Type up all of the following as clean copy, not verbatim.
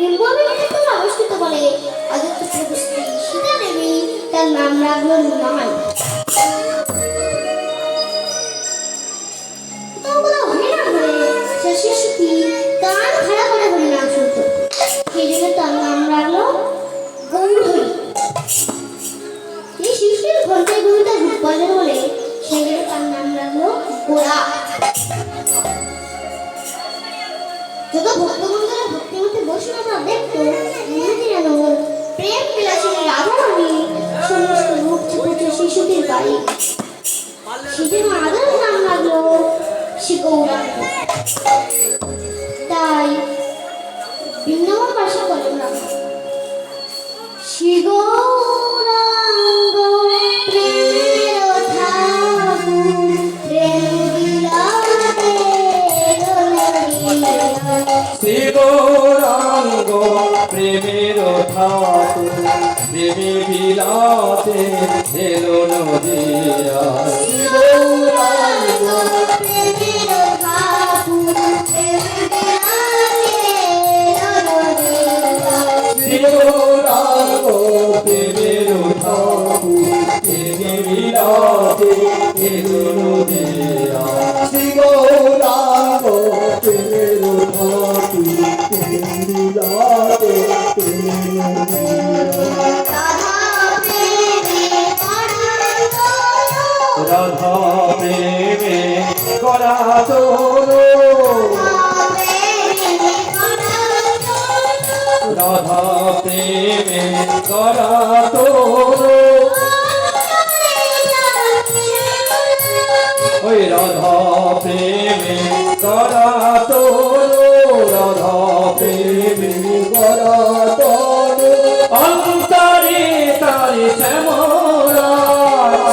নিম্নবিন্দুতে অবস্থিত বলে অদ্বৈত প্রভু শ্রী সীতা দেবী তার নাম রাখলো মহান। শিশুটি কান খাড়া করে হরিনাম শুনত, সেই জন্য তার নাম রাখলো গৌরহরি। এই শিশুটির ঘন্টায় ঘন্টা রূপ বাজে বলে সেই জন্য তার নাম রাখলো গোরা। যত ভক্তবন্ধুরা ভক্তিমতী বৈষ্ণবরা দেখতো যেন প্রেম বিলাসিনী রাধারানী সমস্ত রূপ চেপেছে শিশুটির বাড়ি, সেজন্য আদর নাম লাগলো শ্রী গৌরাঙ্গ। তাই বৃন্দাবন ভাষা বলেন না শ্রী গৌরাঙ্গ প্রেমের ঠাকুর প্রেম বিলাসে শ্রী গৌরাঙ্গ প্রেমের ঠাকুর প্রেমে বিলাসে এলো নদিয়া। শ্রী গৌরাঙ্গ প্রেমের ঠাকুর প্রেম বিলাসে শ্রী গৌরাঙ্গ প্রেমের ঠাকুর প্রেমে বিলাসে এলো নদিয়া। শ্রী গৌরাঙ্গ প্রেমের ঠাকুর প্রেমে বিলাসে এলো নদিয়া। রাধা প্রেমে করা তোলো, রাধা প্রেমে করা তোলো, ওই রাধা প্রেমে করা তোলো, রাধা প্রেমে করা তোলো। অন্তরে তারে শ্যামরা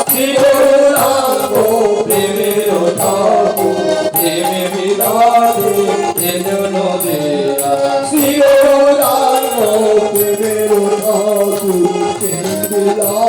শ্রী গৌরাঙ্গ প্রেমের ঠাকুর প্রেমে বিলাসে এলো নদিয়া। শ্রী গৌরাঙ্গ প্রেমের ঠাকুর প্রেমে বিলাসে